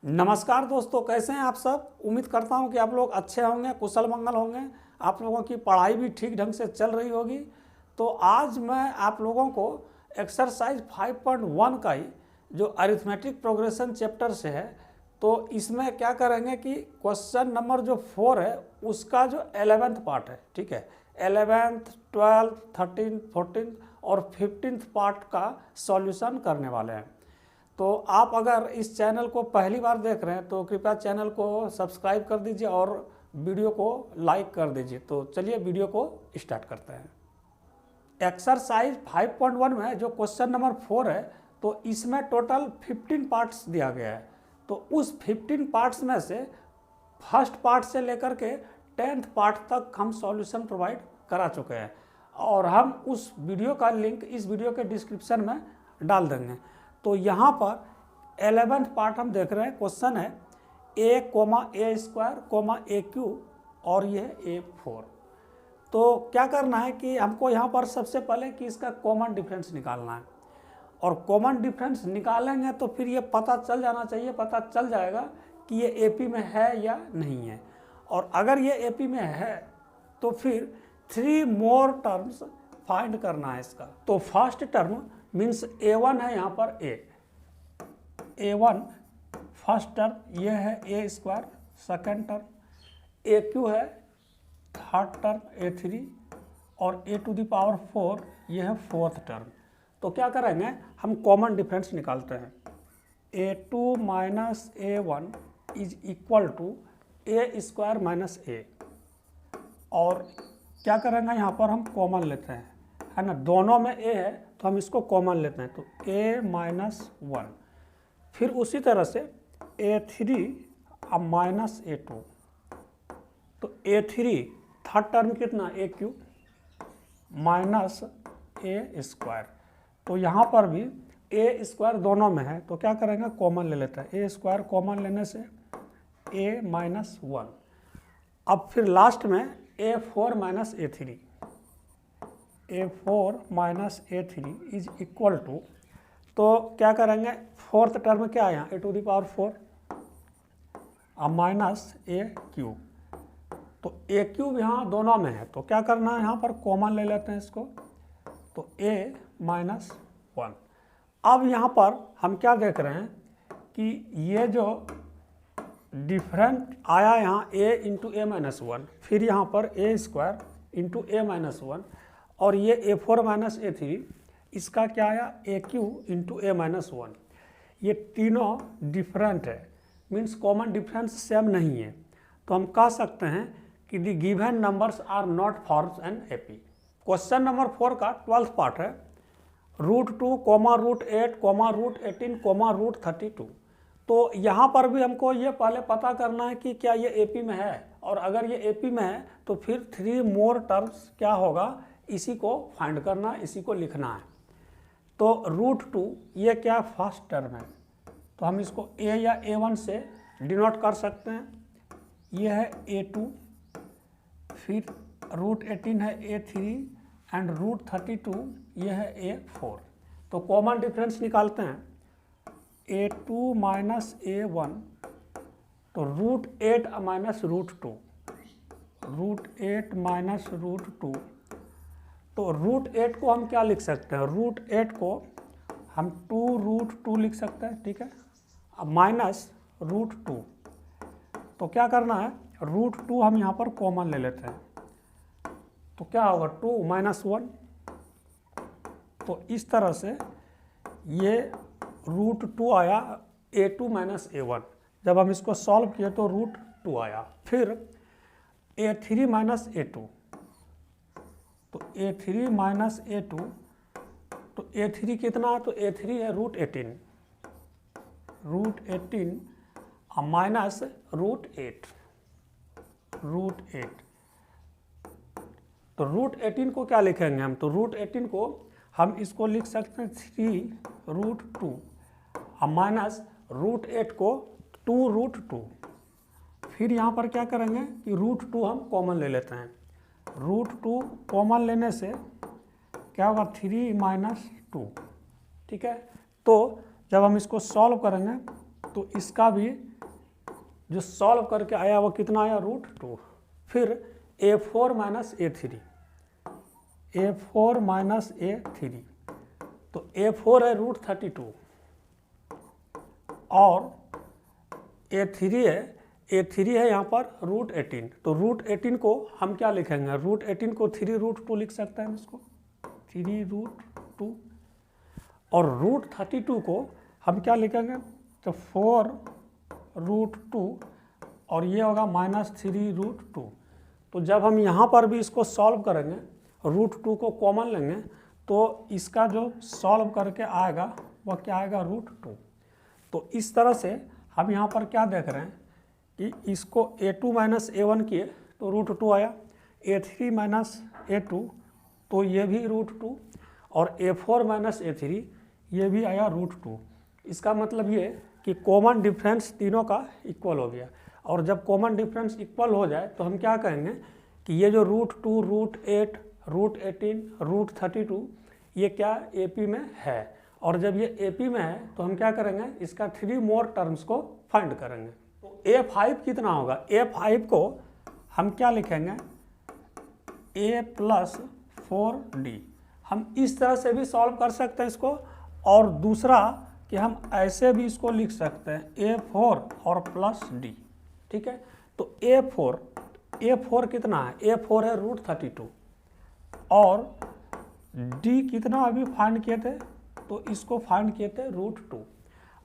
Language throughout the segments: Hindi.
नमस्कार दोस्तों, कैसे हैं आप सब। उम्मीद करता हूं कि आप लोग अच्छे होंगे, कुशल मंगल होंगे, आप लोगों की पढ़ाई भी ठीक ढंग से चल रही होगी। तो आज मैं आप लोगों को एक्सरसाइज 5.1 का ही जो अरिथमेटिक प्रोग्रेशन चैप्टर से है, तो इसमें क्या करेंगे कि क्वेश्चन नंबर जो 4 है उसका जो 11th पार्ट है, ठीक है, 11th, 12th, 13th, 14th और 15th पार्ट का सॉल्यूशन करने वाले हैं। तो आप अगर इस चैनल को पहली बार देख रहे हैं तो कृपया चैनल को सब्सक्राइब कर दीजिए और वीडियो को लाइक कर दीजिए। तो चलिए वीडियो को स्टार्ट करते हैं। एक्सरसाइज 5.1 में जो क्वेश्चन नंबर 4 है, तो इसमें टोटल 15 पार्ट्स दिया गया है। तो उस 15 पार्ट्स में से फर्स्ट पार्ट से लेकर के 10th पार्ट तक हम सॉल्यूशन प्रोवाइड करा चुके हैं और हम उस वीडियो का लिंक इस वीडियो के डिस्क्रिप्शन में डाल देंगे। तो यहाँ पर 11th पार्ट हम देख रहे हैं। क्वेश्चन है a, a² और यह a4। तो क्या करना है कि हमको यहाँ पर सबसे पहले कि इसका कॉमन डिफरेंस निकालना है, और कॉमन डिफरेंस निकालेंगे तो फिर ये पता चल जाएगा कि ये एपी में है या नहीं है। और अगर ये एपी में है तो फिर 3 मोर टर्म्स फाइंड करना है इसका। तो फर्स्ट टर्म मीन्स a1 है, यहाँ पर a1 फर्स्ट टर्म, ये है a², सेकेंड टर्म aq है, थर्ड टर्म a3 और a⁴ ये है फोर्थ टर्म। तो क्या करेंगे, हम कॉमन डिफरेंस निकालते हैं। a2 minus a1 is equal to a² minus a, और क्या करेंगे यहाँ पर हम कॉमन लेते हैं, है ना, दोनों में a है तो हम इसको कॉमन लेते हैं, तो a माइनस 1। फिर उसी तरह से a3 अब माइनस a2, तो a3 थर्ड टर्म कितना aq माइनस a²। तो यहाँ पर भी a² दोनों में है, तो क्या करेंगे कॉमन ले लेते हैं, a² कॉमन लेने से a माइनस 1। अब फिर लास्ट में a4 minus a3, a4 minus a3 is equal to, तो क्या करेंगे फोर्थ टर्म क्या है यहाँ a⁴ अब माइनस aq। तो aq यहाँ दोनों में है, तो क्या करना है यहाँ पर कॉमन ले लेते हैं इसको, तो a माइनस 1। अब यहाँ पर हम क्या देख रहे हैं कि ये जो डिफरेंट आया यहाँ a इंटू a माइनस 1, फिर यहाँ पर a² इंटू a माइनस 1, और ये a4 माइनस a3 इसका क्या आया aq इंटू a माइनस 1। ये तीनों डिफरेंट है, मीन्स कॉमन डिफरेंस सेम नहीं है। तो हम कह सकते हैं कि the given numbers are not forms an AP. Question number 4 का 12th पार्ट है, √2, √8, √18, √32। तो यहाँ पर भी हमको ये पहले पता करना है कि क्या ये एपी में है, और अगर ये एपी में है तो फिर 3 मोर टर्म्स क्या होगा, इसी को फाइंड करना, इसी को लिखना है। तो √2 ये क्या फर्स्ट टर्म है, तो हम इसको a या a1 से डिनोट कर सकते हैं। ये है a2, फिर √18 है a3 एंड √32 ये है a4। तो कॉमन डिफरेंस निकालते हैं, a2 माइनस a1, तो √8 माइनस √2, √8 माइनस √2। तो √8 को हम क्या लिख सकते हैं, √8 को हम 2√2 लिख सकते हैं, ठीक है। अब माइनस √2, तो क्या करना है, √2 हम यहाँ पर कॉमन ले लेते हैं, तो क्या होगा 2 माइनस 1। तो इस तरह से ये √2 आया a2 माइनस a1। जब हम इसको सॉल्व किए तो √2 आया। फिर a3 माइनस a2, तो a3 माइनस a2, तो a3 कितना है, तो a3 है √18 माइनस √8। तो √18 को क्या लिखेंगे हम, तो √18 को हम इसको लिख सकते हैं 3√2 माइनस √8 को 2√2। फिर यहाँ पर क्या करेंगे कि √2 हम कॉमन ले लेते हैं, √2 कॉमन लेने से क्या होगा 3 माइनस 2, ठीक है। तो जब हम इसको सॉल्व करेंगे तो इसका भी जो सॉल्व करके आया वो कितना आया √2। फिर A4 minus A3, A4 minus A3, तो A4 है √32 और A3 है यहाँ पर √18। तो √18 को हम क्या लिखेंगे, √18 को 3√2 लिख सकते हैं इसको 3√2, और √32 को हम क्या लिखेंगे, तो 4√2 और ये होगा -3√2। तो जब हम यहाँ पर भी इसको सॉल्व करेंगे, √2 को कॉमन लेंगे, तो इसका जो सॉल्व करके आएगा वह क्या आएगा √2। तो इस तरह से हम यहाँ पर क्या देख रहे हैं कि इसको A2 माइनस A1 किए तो √2 आया, A3 माइनस A2 तो ये भी √2, और A4 माइनस A3 ये भी आया √2। इसका मतलब ये कि कॉमन डिफरेंस तीनों का इक्वल हो गया। और जब कॉमन डिफरेंस इक्वल हो जाए तो हम क्या कहेंगे कि ये जो √2, √8, √18, √32 ये क्या AP में है, और जब ये AP में है तो हम क्या करेंगे, इसका 3 मोर टर्म्स को फाइंड करेंगे। तो A5 कितना होगा, A5 को हम क्या लिखेंगे, A + 4D। हम इस तरह से भी सॉल्व कर सकते हैं इसको, और दूसरा कि हम ऐसे भी इसको लिख सकते हैं A4 और +D, ठीक है। तो A4 कितना है, A4 है √32 और D कितना अभी फाइंड किए थे, तो इसको फाइंड किए थे √2,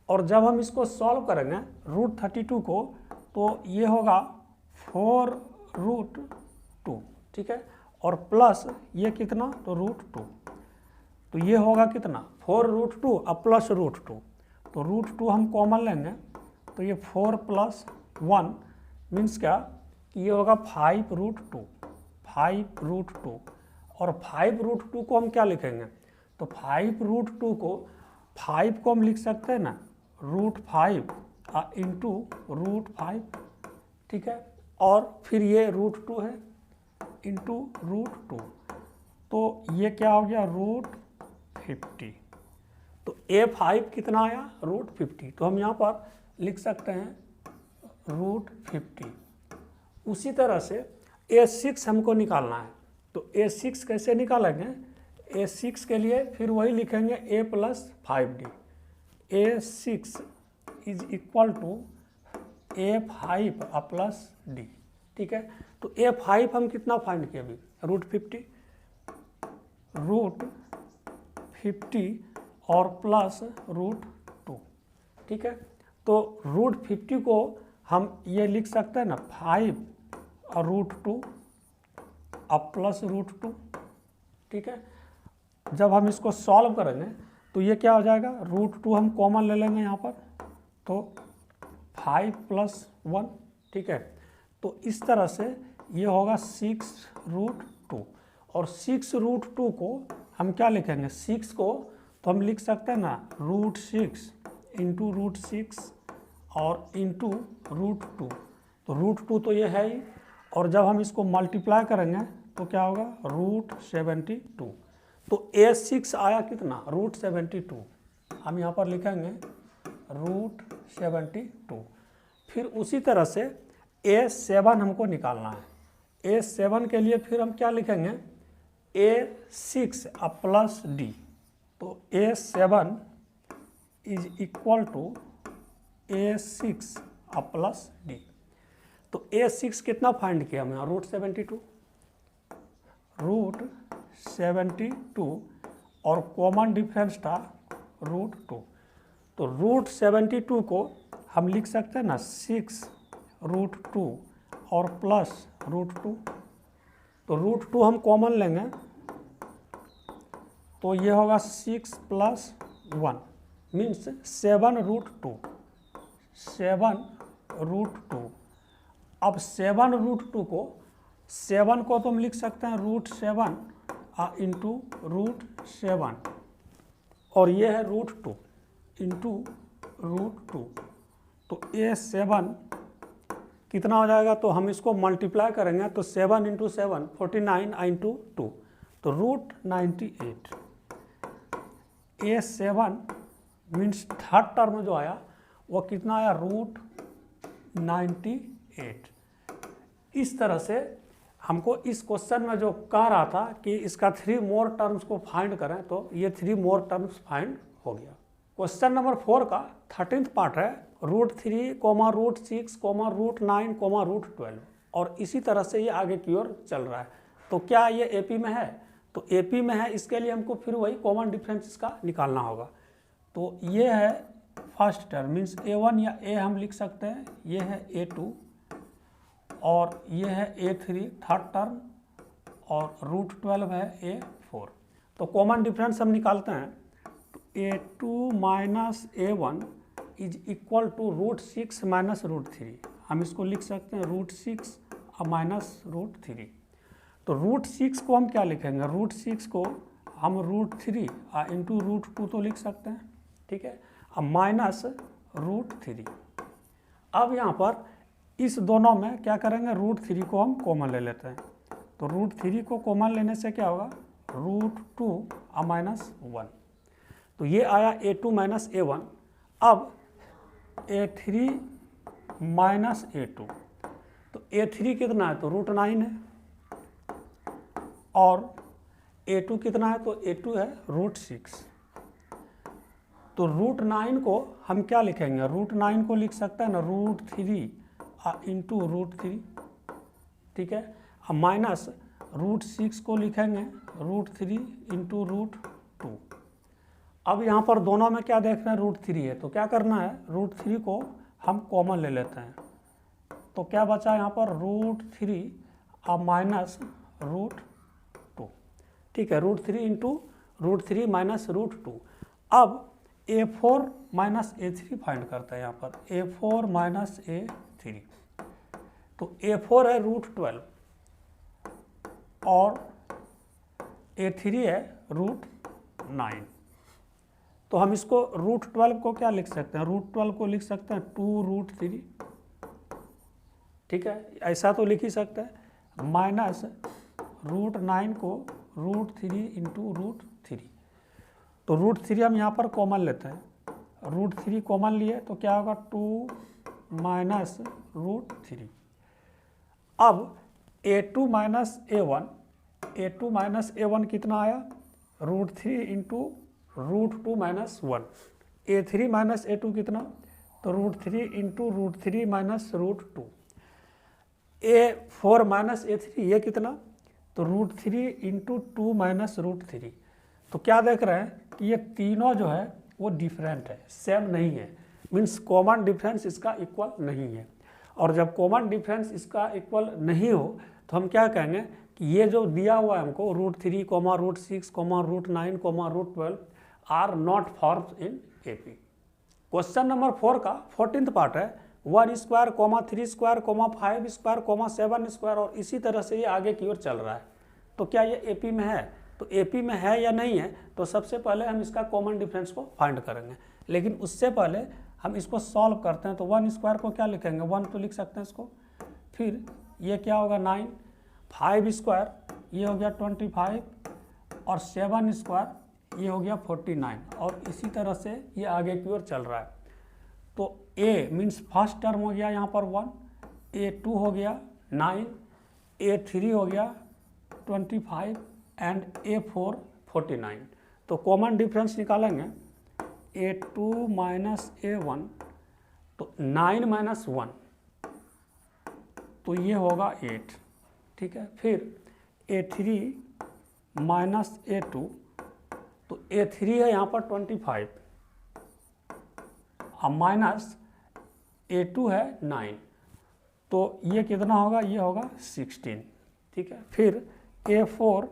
और जब हम इसको सॉल्व करेंगे √32 को तो ये होगा 4√2, ठीक है, और प्लस ये कितना, तो √2, तो ये होगा कितना 4√2 और प्लस √2, तो √2 हम कॉमन लेंगे तो ये 4 + 1 मीन्स क्या कि ये होगा 5√2, और 5√2 को हम क्या लिखेंगे, तो 5√2 को 5 को हम लिख सकते हैं ना √5 इंटू √5, ठीक है, और फिर ये √2 है इंटू √2, तो ये क्या हो गया √50। तो A5 कितना आया √50, तो हम यहाँ पर लिख सकते हैं √50। उसी तरह से A6 हमको निकालना है, तो A6 कैसे निकालेंगे, A6 के लिए फिर वही लिखेंगे A + 5D, A6 is equal to A5 + D, ठीक है। तो A5 हम कितना फाइंड किए अभी, √50 और प्लस √2, ठीक है। तो √50 को हम ये लिख सकते हैं ना 5 और √2 अब प्लस √2, ठीक है। जब हम इसको सॉल्व करेंगे तो ये क्या हो जाएगा, √2 हम कॉमन ले लेंगे यहाँ पर, तो 5 + 1, ठीक है। तो इस तरह से ये होगा 6√2, और 6√2 को हम क्या लिखेंगे, 6 को तो हम लिख सकते हैं ना √6 इंटू √6 और इंटू √2, तो √2 तो ये है ही, और जब हम इसको मल्टीप्लाई करेंगे तो क्या होगा √72। तो A6 आया कितना √72, हम यहाँ पर लिखेंगे √72। फिर उसी तरह से A7 हमको निकालना है, A7 के लिए फिर हम क्या लिखेंगे A6 + D, तो A7 is equal to A6 + D। तो A6 कितना फाइंड किया हमने, √72 और कॉमन डिफरेंस था √2, तो √72 को हम लिख सकते हैं ना 6√2 और प्लस √2, तो √2 हम कॉमन लेंगे तो ये होगा 6 + 1 मीन्स 7√2। अब 7√2 को 7 को तो हम लिख सकते हैं √7 इंटू √7, और ये है √2 इंटू √2, तो A7 कितना हो जाएगा, तो हम इसको मल्टीप्लाई करेंगे तो 7 इंटू 7 49 इंटू 2, तो √98। A7 मीन्स थर्ड टर्म जो आया वो कितना आया 98। इस तरह से हमको इस क्वेश्चन में जो कह रहा था कि इसका 3 मोर टर्म्स को फाइंड करें, तो ये 3 मोर टर्म्स फाइंड हो गया। क्वेश्चन नंबर 4 का 13th पार्ट है √3, √6, √9, √12 और इसी तरह से ये आगे की ओर चल रहा है। तो क्या ये एपी में है? तो एपी में है, इसके लिए हमको फिर वही कॉमन डिफरेंस इसका निकालना होगा। तो ये है फर्स्ट टर्म मीन्स A1 या A हम लिख सकते हैं, ये है A2 और ये है A3 थर्ड टर्म और √12 है A4। तो कॉमन डिफरेंस हम निकालते हैं, तो A2 minus A1 is equal to √6 minus √3। हम इसको लिख सकते हैं √6 माइनस √3। तो √6 को हम क्या लिखेंगे? √6 को हम √3 इंटू √2 तो लिख सकते हैं, ठीक है, अब माइनस √3। अब यहाँ पर इस दोनों में क्या करेंगे, √3 को हम कॉमन ले लेते हैं। तो √3 को कॉमन लेने से क्या होगा, √2 माइनस 1। तो ये आया A2 माइनस A1। अब A3 माइनस A2, तो A3 कितना है? तो √9 है और A2 कितना है? तो A2 है √6। तो √9 को हम क्या लिखेंगे? √9 को लिख सकते हैं ना √3 इंटू √3, ठीक है, अब माइनस √6 को लिखेंगे √3 इंटू √2। अब यहाँ पर दोनों में क्या देख रहे हैं, √3 है, तो क्या करना है, √3 को हम कॉमन ले लेते हैं। तो क्या बचा यहाँ पर, √3 माइनस √2, ठीक है, √3 इंटू √3 माइनस √2। अब A4 माइनस A3 फाइंड करते हैं यहाँ पर, A4 माइनस A3। तो A4 है √12 और A3 है √9। तो हम इसको √12 को क्या लिख सकते हैं, √12 को लिख सकते हैं 2√3, ठीक है, ऐसा तो लिख ही सकते हैं, माइनस √9 को √3 इंटू √3। तो √3 हम यहाँ पर कॉमन लेते हैं, √3 कॉमन लिए तो क्या होगा, 2 माइनस √3। अब A2 minus A1, A2 minus A1 कितना आया, √3 into √2 minus 1। A3 minus A2 कितना, तो √3 into √3 minus √2। A4 minus A3 ये कितना, तो √3 इंटू 2 माइनस √3। तो क्या देख रहे हैं कि ये तीनों जो है वो डिफरेंट है, सेम नहीं है, मीन्स कॉमन डिफरेंस इसका इक्वल नहीं है। और जब कॉमन डिफरेंस इसका इक्वल नहीं हो तो हम क्या कहेंगे कि ये जो दिया हुआ है हमको √3, √6, √9, √12 are not formed in AP। Question number 4 का 14th पार्ट है 1 स्क्वायर, 3 स्क्वायर, 5 स्क्वायर, 7 स्क्वायर और इसी तरह से ये आगे की ओर चल रहा है। तो क्या ये AP में है? तो AP में है या नहीं है, तो सबसे पहले हम इसका कॉमन डिफरेंस को फाइंड करेंगे। लेकिन उससे पहले हम इसको सॉल्व करते हैं। तो 1 स्क्वायर को क्या लिखेंगे, 1 तो लिख सकते हैं इसको, फिर ये क्या होगा 9, 5 स्क्वायर ये हो गया 25 और 7 स्क्वायर ये हो गया 49 और इसी तरह से ये आगे की ओर चल रहा है। तो A मीन्स फर्स्ट टर्म हो गया यहाँ पर 1, A2 हो गया 9, A3 हो गया 25 एंड A4 49। तो कॉमन डिफरेंस निकालेंगे, A2 माइनस A1, तो 9 माइनस 1 तो ये होगा 8, ठीक है, फिर A3 माइनस A2, तो A3 है यहाँ पर 25 माइनस A2 है 9, तो ये कितना होगा, ये होगा 16, ठीक है, फिर A4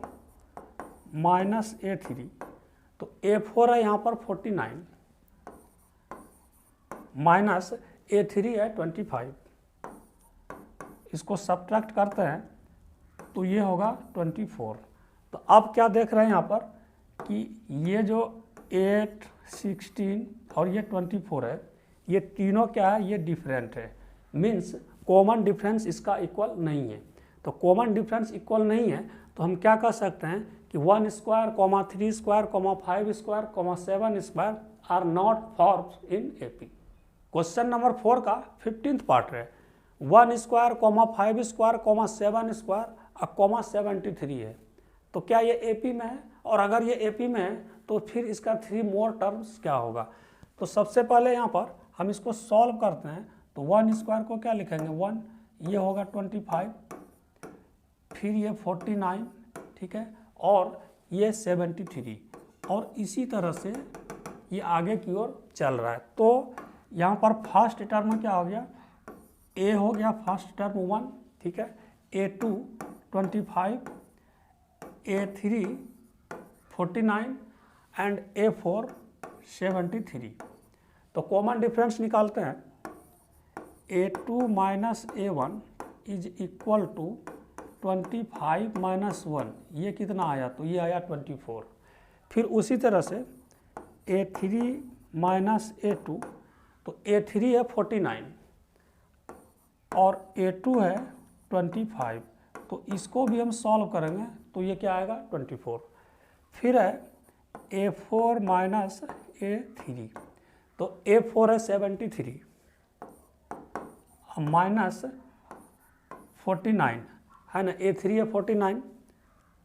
माइनस A3, तो A4 है यहाँ पर 49 माइनस A3 है 25, इसको सब्ट्रैक्ट करते हैं तो ये होगा 24। तो अब क्या देख रहे हैं यहाँ पर कि ये जो 8, 16 और ये 24 है, ये तीनों क्या है, ये डिफरेंट है, मीन्स कॉमन डिफरेंस इसका इक्वल नहीं है। तो कॉमन डिफरेंस इक्वल नहीं है तो हम क्या कर सकते हैं कि 1 square, 3 square, 5 square, 7 square are not formed in AP। Question number 4 का 15th पार्ट है 1 square comma 5 square comma 7 square comma 73 है। तो क्या ये एपी में है, और अगर ये एपी में है तो फिर इसका 3 मोर टर्म्स क्या होगा। तो सबसे पहले यहाँ पर हम इसको सॉल्व करते हैं। तो 1 स्क्वायर को क्या लिखेंगे 1, ये होगा 25, फिर ये 49, ठीक है, और ये 73, और इसी तरह से ये आगे की ओर चल रहा है। तो यहाँ पर फर्स्ट टर्म क्या हो गया, ए हो गया फर्स्ट टर्म 1, ठीक है, A2 25, A3 49 एंड A4 73। तो कॉमन डिफरेंस निकालते हैं। A2 minus A1 is equal to 25 minus 1, ये कितना आया, तो ये आया 24। फिर उसी तरह से A3 माइनस A2, तो A3 है 49 और A2 है 25, तो इसको भी हम सॉल्व करेंगे तो ये क्या आएगा 24। फिर है A4 माइनस A3, तो A4 है 73 माइनस 49 है ना, A3 है 49,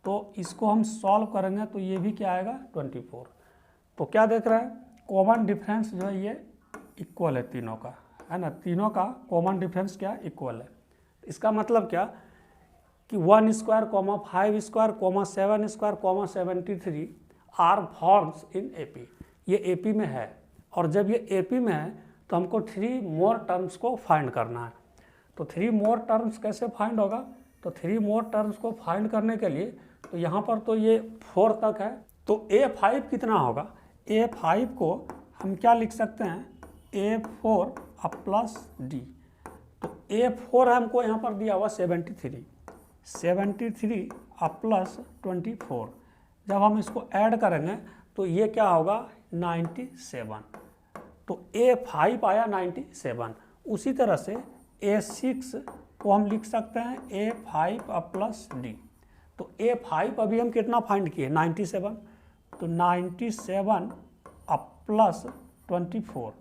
तो इसको हम सॉल्व करेंगे तो ये भी क्या आएगा 24। तो क्या देख रहे हैं, कॉमन डिफरेंस जो है ये इक्वल है तीनों का, है ना, तीनों का कॉमन डिफरेंस क्या इक्वल है। इसका मतलब क्या कि 1 square comma 5 square comma 7 square comma 73 are forms in AP, ये एपी में है। और जब ये एपी में है तो हमको 3 मोर टर्म्स को फाइंड करना है। तो 3 मोर टर्म्स कैसे फाइंड होगा, तो 3 मोर टर्म्स को फाइंड करने के लिए तो यहाँ पर तो ये 4 तक है, तो A5 कितना होगा, A5 को हम क्या लिख सकते हैं, A4 प्लस D। तो A4 हमको यहाँ पर दिया हुआ 73 प्लस 24, जब हम इसको ऐड करेंगे तो ये क्या होगा 97। तो A5 आया 97। उसी तरह से A6 को हम लिख सकते हैं A5 प्लस D। तो A5 अभी हम कितना फाइंड किए 97, तो 97 प्लस 24,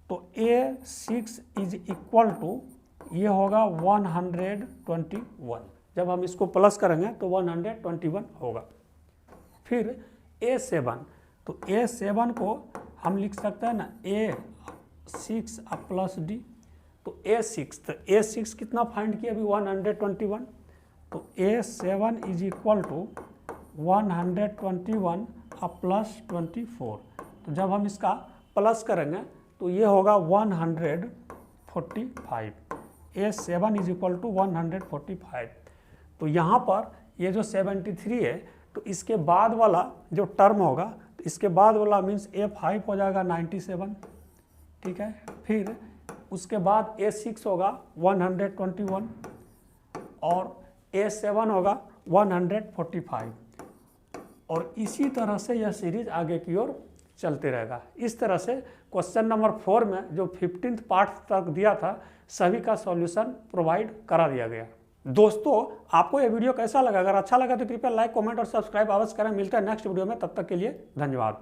तो A6 इज इक्वल टू ये होगा 121। जब हम इसको प्लस करेंगे तो 121 होगा। फिर A7, तो A7 को हम लिख सकते हैं ना A6 प्लस D। तो A6 कितना फाइंड किया अभी 121, तो A7 is equal to 121 plus 24। तो जब हम इसका प्लस करेंगे तो ये होगा 145। A7 is equal to 145। तो यहाँ पर ये जो 73 है, तो इसके बाद वाला जो टर्म होगा, तो इसके बाद वाला मीन्स A5 हो जाएगा 97, ठीक है। फिर उसके बाद A6 होगा 121 और A7 होगा 145, और इसी तरह से यह सीरीज आगे की ओर चलते रहेगा। इस तरह से क्वेश्चन नंबर 4 में जो 15th पार्ट तक दिया था सभी का सॉल्यूशन प्रोवाइड करा दिया गया। दोस्तों, आपको यह वीडियो कैसा लगा, अगर अच्छा लगा तो कृपया लाइक, कमेंट और सब्सक्राइब अवश्य करें। मिलते हैं नेक्स्ट वीडियो में, तब तक के लिए धन्यवाद।